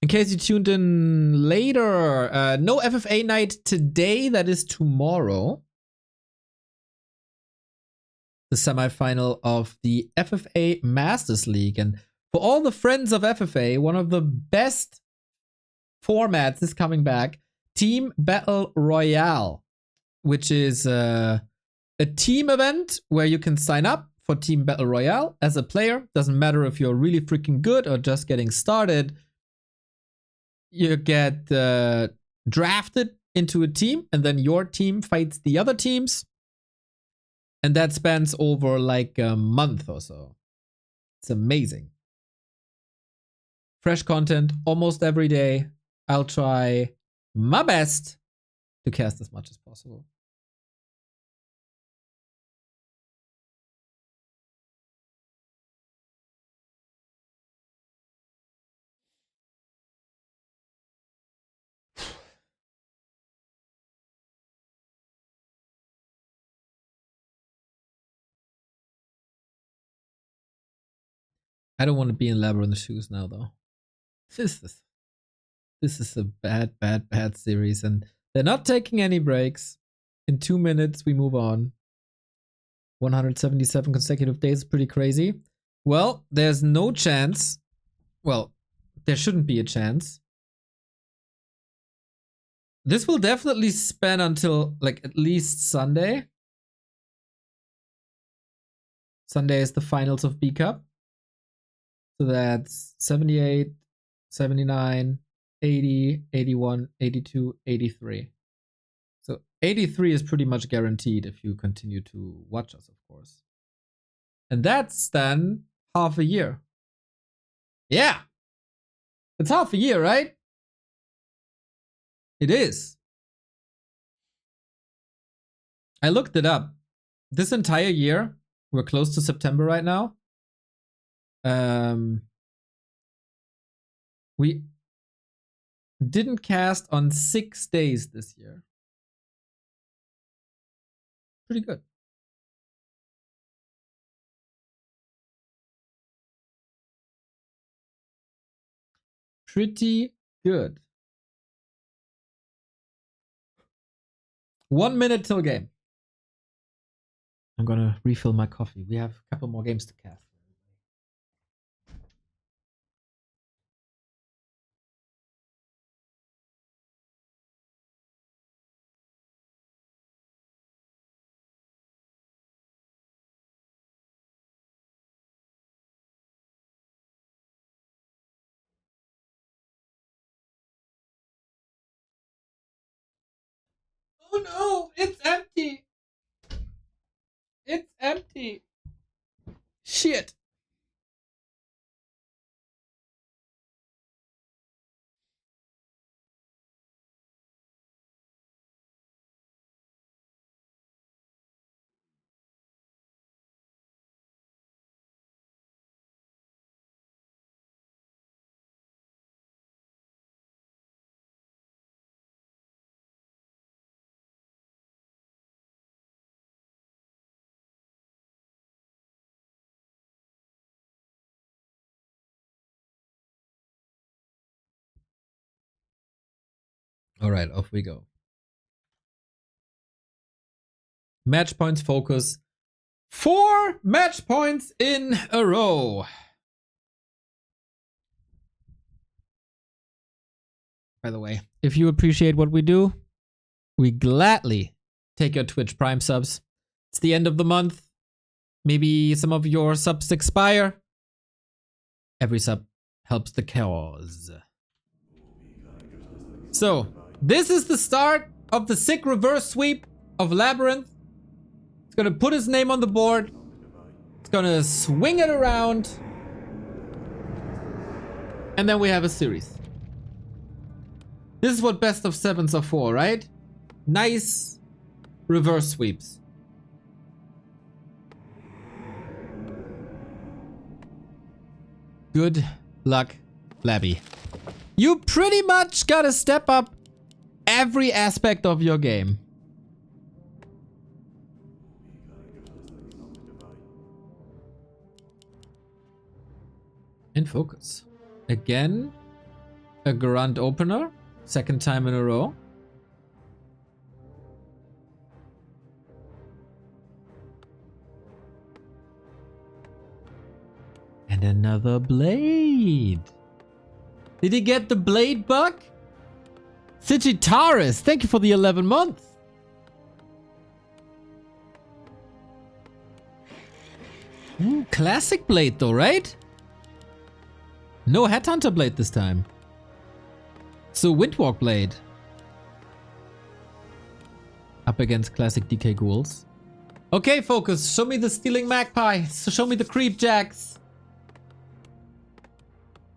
In case you tuned in later, no FFA night today. That is tomorrow. The semifinal of the FFA Masters League. And for all the friends of FFA, one of the best formats is coming back. Team Battle Royale, which is a team event where you can sign up for Team Battle Royale as a player. Doesn't matter if you're really freaking good or just getting started. You get drafted into a team, and then your team fights the other teams. And that spans over like a month or so. It's amazing. Fresh content almost every day. I'll try my best to cast as much as possible. I don't want to be in LabyRinth's shoes now, though. This is a bad series, and they're not taking any breaks. In 2 minutes, we move on. 177 consecutive days is pretty crazy. Well, there's no chance. Well, there shouldn't be a chance. This will definitely span until like at least Sunday. Sunday is the finals of B Cup. So that's 78, 79, 80, 81, 82, 83. So 83 is pretty much guaranteed if you continue to watch us, of course. And that's then half a year. Yeah. It's half a year, right? It is. I looked it up. This entire year, we're close to September right now. We didn't cast on 6 days this year. Pretty good. Pretty good. 1 minute till game. I'm gonna refill my coffee. We have a couple more games to cast. Oh no, it's empty. It's empty. Shit. All right, off we go. Match points focus. 4 match points in a row. By the way, if you appreciate what we do, we gladly take your Twitch Prime subs. It's the end of the month. Maybe some of your subs expire. Every sub helps the cause. So, this is the start of the sick reverse sweep of LabyRinth. It's gonna put his name on the board. It's gonna swing it around. And then we have a series. This is what best of sevens are for, right? Nice reverse sweeps. Good luck, Labby. You pretty much gotta step up every aspect of your game. In focus. Again, a grunt opener. Second time in a row. And another blade. Did he get the blade bug? Sagittarius, thank you for the 11 months. Ooh, classic blade though, right? No Headhunter blade this time. So Windwalk blade. Up against classic DK ghouls. Okay, focus. Show me the stealing magpie. So show me the creep jacks.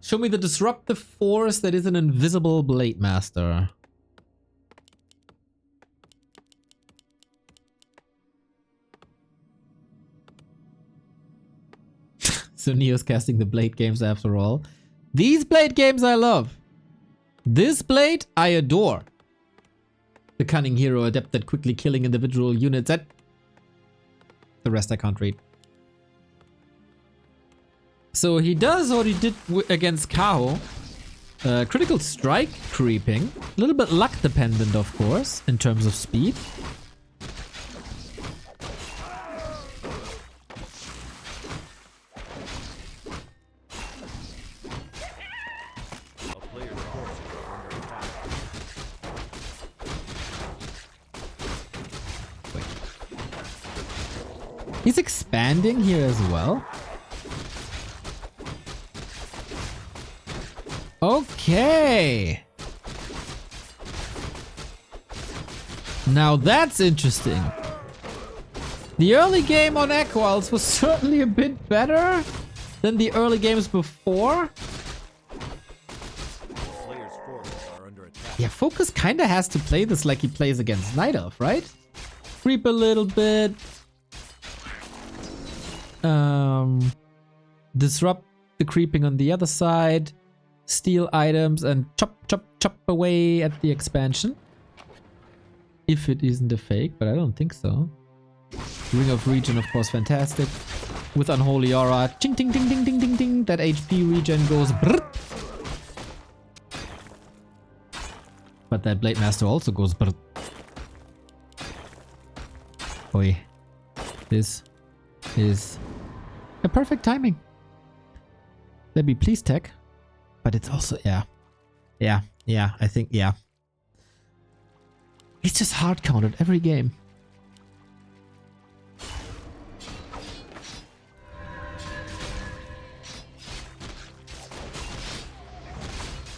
Show me the disruptive force that is an invisible blade master. So Neo's casting the blade games after all. These blade games I love. This blade I adore. The cunning hero adept at quickly killing individual units at... The rest I can't read. So he does what he did against Kaho. Critical strike creeping. A little bit luck dependent, of course, in terms of speed. He's expanding here as well. Okay. Now that's interesting. The early game on Equals was certainly a bit better than the early games before. Players' forces are under attack. Yeah, FoCuS kind of has to play this like he plays against Night Elf, right? Creep a little bit. Disrupt the creeping on the other side. Steal items and chop away at the expansion. If it isn't a fake, but I don't think so. Ring of Regen, of course, fantastic. With Unholy Aura. Ching, ting, ting, ting, ting, ting, ting. That HP regen goes brrrt. But that Blade Master also goes brrrt. Oi. This is a perfect timing. Let me please tech. But it's also, yeah. Yeah, I think, yeah. It's just hard counted every game.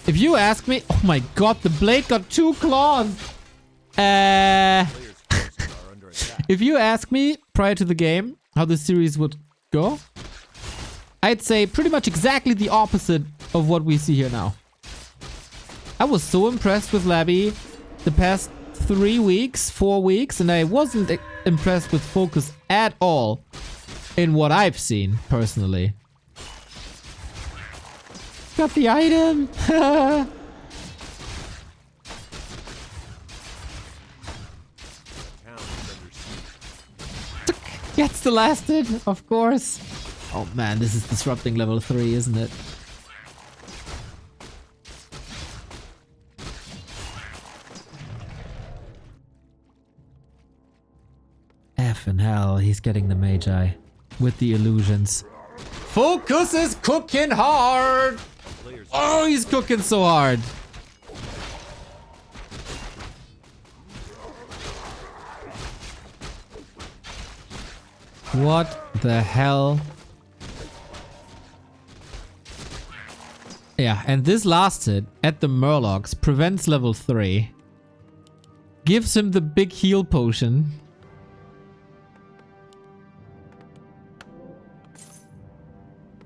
If you ask me, oh my god, the blade got 2 claws. If you ask me prior to the game how the series would go, I'd say pretty much exactly the opposite of what we see here now. I was so impressed with Labby the past 3 weeks, 4 weeks, and I wasn't impressed with FoCuS at all in what I've seen personally. Got the item! Gets the last hit, of course. Oh man, this is disrupting level 3, isn't it? Effing hell, he's getting the Magi with the illusions. FoCuS is cooking hard! Oh, he's cooking so hard. What the hell? Yeah, and this last hit at the Murlocs prevents level 3. Gives him the big heal potion.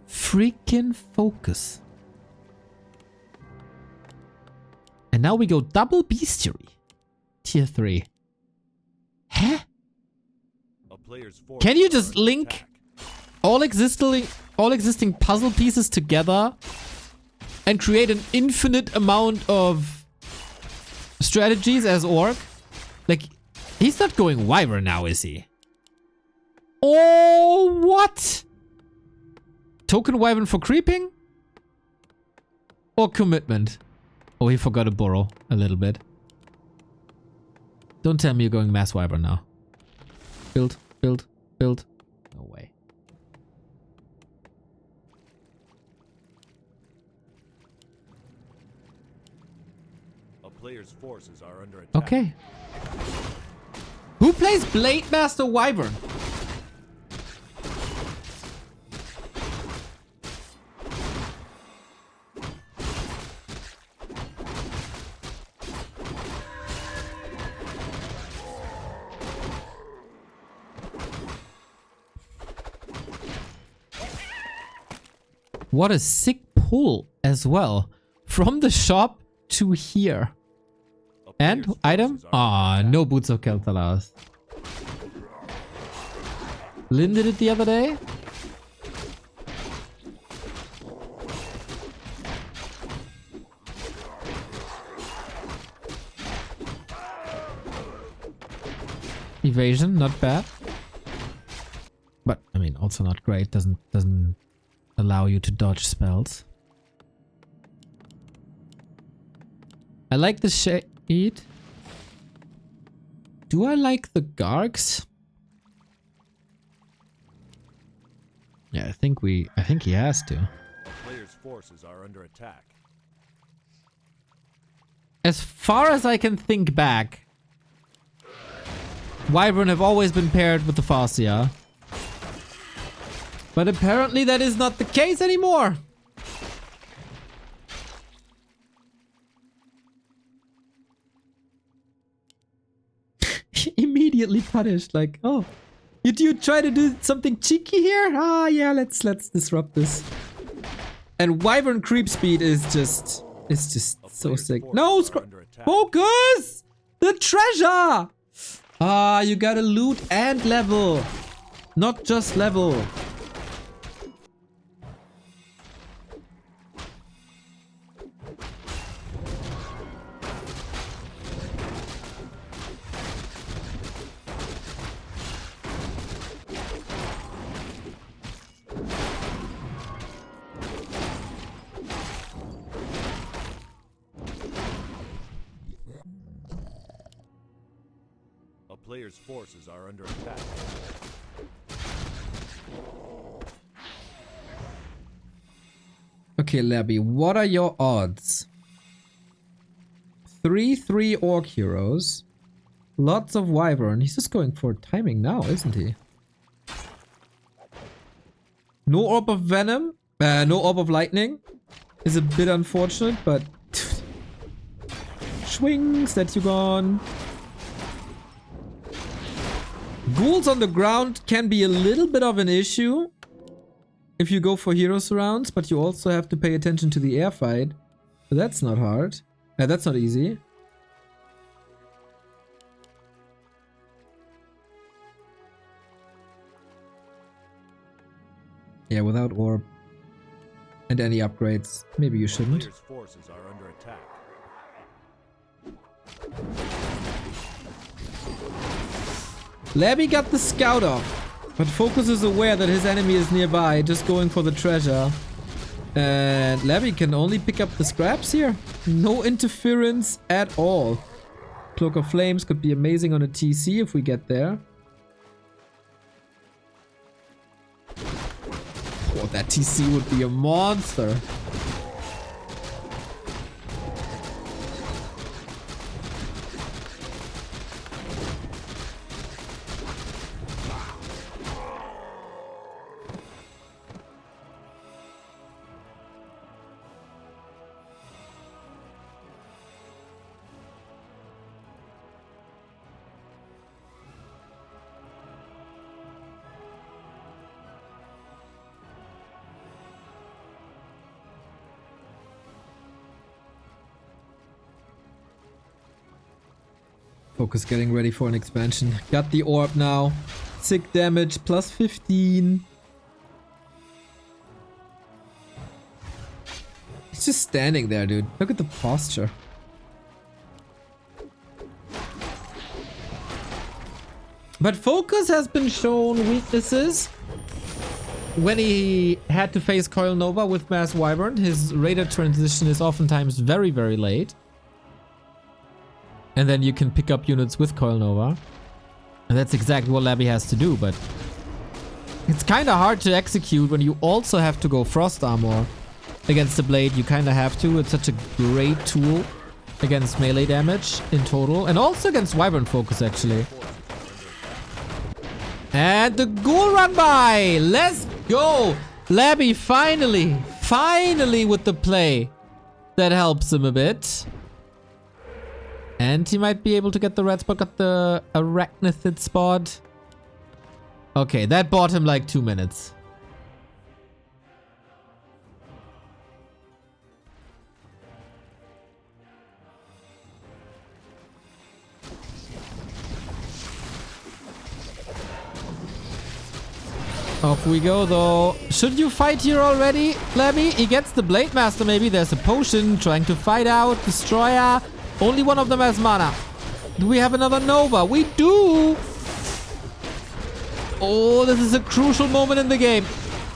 Freaking FoCuS. And now we go double bestiary. Tier 3. Huh? Can you just link all existing puzzle pieces together and create an infinite amount of strategies as Orc? Like, he's not going Wyvern now, is he? Oh, what? Token Wyvern for creeping? Or commitment? Oh, he forgot to borrow a little bit. Don't tell me you're going Mass Wyvern now. Build. No way. A player's forces are under attack. Okay. Who plays Blade Master Wyvern? What a sick pull as well. From the shop to here. And item? Ah, no Boots of Kel'Thuzad. Lynn did it the other day. Evasion, not bad. But I mean, also not great. Doesn't allow you to dodge spells. I like the shade. Do I like the Gargs? Yeah, I think he has to. Player's forces are under attack. As far as I can think back, Wyvern have always been paired with the Farseer. But apparently that is not the case anymore. immediately punished. Like, oh, you try to do something cheeky here? Ah, yeah, let's disrupt this. And Wyvern creep speed is just, it's just so sick. No, FoCuS! The treasure! Ah, you gotta loot and level. Not just level. A player's forces are under attack. Okay, Labby, what are your odds? 3 orc heroes. Lots of wyvern. He's just going for timing now, isn't he? No orb of venom. No orb of lightning. Is a bit unfortunate, but... Swings that you gone. Ghouls on the ground can be a little bit of an issue if you go for hero surrounds, but you also have to pay attention to the air fight. But that's not hard. That's not easy. Yeah, without orb and any upgrades, maybe you shouldn't. Player's forces are under attack. Labby got the scout off, but FoCuS is aware that his enemy is nearby, just going for the treasure. And Labby can only pick up the scraps here. No interference at all. Cloak of Flames could be amazing on a TC if we get there. Oh, that TC would be a monster. FoCuS getting ready for an expansion. Got the orb now. Sick damage, plus 15. He's just standing there, dude. Look at the posture. But FoCuS has been shown weaknesses when he had to face Coil Nova with Mass Wyvern. His radar transition is oftentimes very, very late. And then you can pick up units with Coil Nova. And that's exactly what Labby has to do, but it's kind of hard to execute when you also have to go Frost Armor against the Blade. You kind of have to. It's such a great tool against melee damage in total. And also against Wyvern FoCuS, actually. And the Ghoul run by! Let's go! Labby finally with the play that helps him a bit. And he might be able to get the red spot, got the arachnithid spot. Okay, that bought him like 2 minutes. Off we go though. Should you fight here already, Labby? He gets the Blade Master maybe. There's a potion trying to fight out. Destroyer. Only one of them has mana. Do we have another Nova? We do! Oh, this is a crucial moment in the game.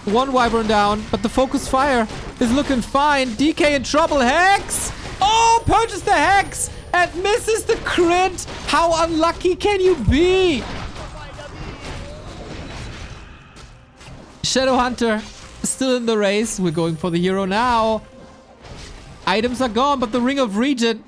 One Wyvern down, but the FoCuS fire is looking fine. DK in trouble. Hex! Oh, purchase the Hex! And misses the crit! How unlucky can you be? Shadowhunter still in the race. We're going for the hero now. Items are gone, but the Ring of Regen.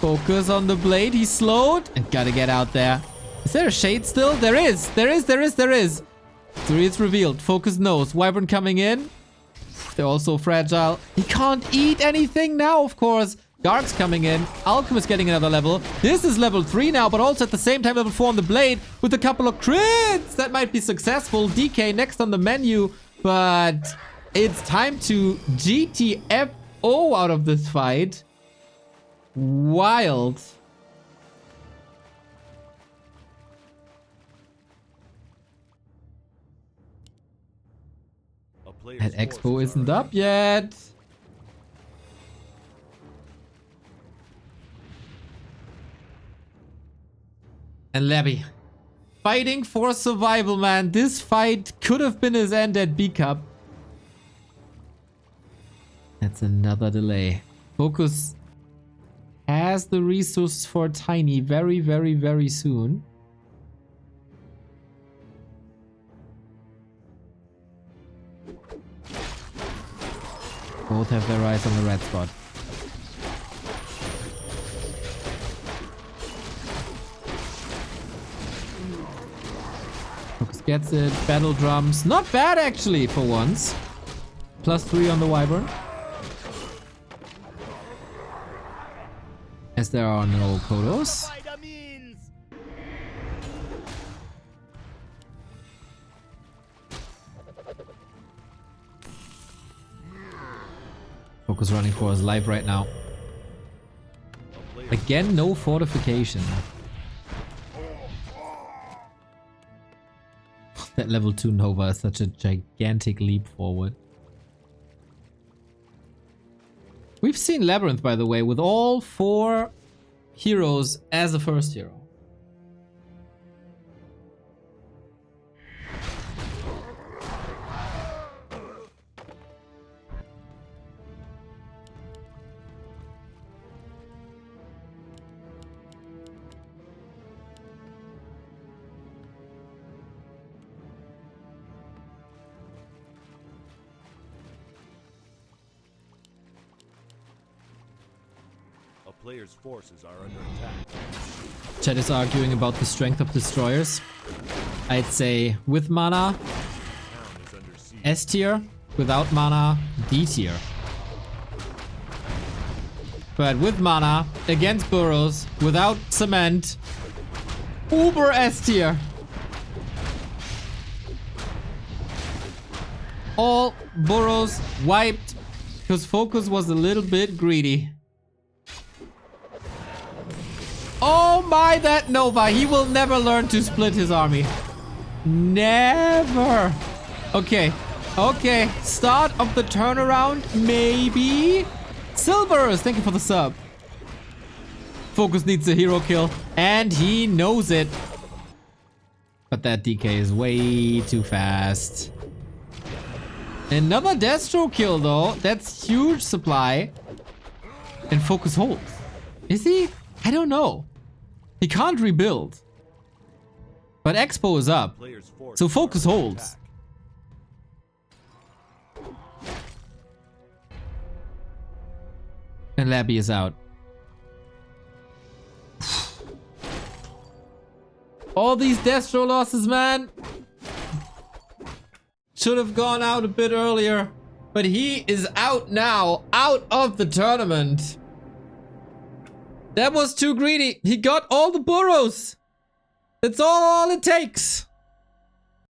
FoCuS on the Blade. He's slowed. And gotta get out there. Is there a shade still? There is. There is. 3 is revealed. FoCuS knows. Wyvern coming in. They're also fragile. He can't eat anything now, of course. Guards coming in. Alchemist getting another level. This is level 3 now, but also at the same time level 4 on the blade with a couple of crits. That might be successful. DK next on the menu, but it's time to GTFO out of this fight. Wild. That expo isn't up yet. And Labby, fighting for survival, man. This fight could have been his end at B Cup. That's another delay. FoCuS has the resources for Tiny very, very, very soon. Both have their eyes on the red spot. FoCuS gets it. Battle drums. Not bad actually for once. +3 on the Wyvern. As there are no Kodos. FoCuS running for his life right now. Again, no fortification. That level 2 Nova is such a gigantic leap forward. We've seen LabyRinth, by the way, with all 4 heroes as a first hero. Players' forces are under attack. Chat is arguing about the strength of destroyers. I'd say with mana, S tier. Without mana, D tier. But with mana, against burrows, without cement, uber S tier. All burrows wiped because FoCuS was a little bit greedy. Oh my, that Nova. He will never learn to split his army. Never. Okay. Okay. Start of the turnaround. Maybe. Silvers, thank you for the sub. FoCuS needs a hero kill. And he knows it. But that DK is way too fast. Another Destro kill though. That's huge supply. And FoCuS holds. Is he? I don't know. He can't rebuild. But Expo is up. So FoCuS holds. And Labby is out. All these Destro losses, man. Should have gone out a bit earlier. But he is out now. Out of the tournament. That was too greedy. He got all the burrows. That's all it takes.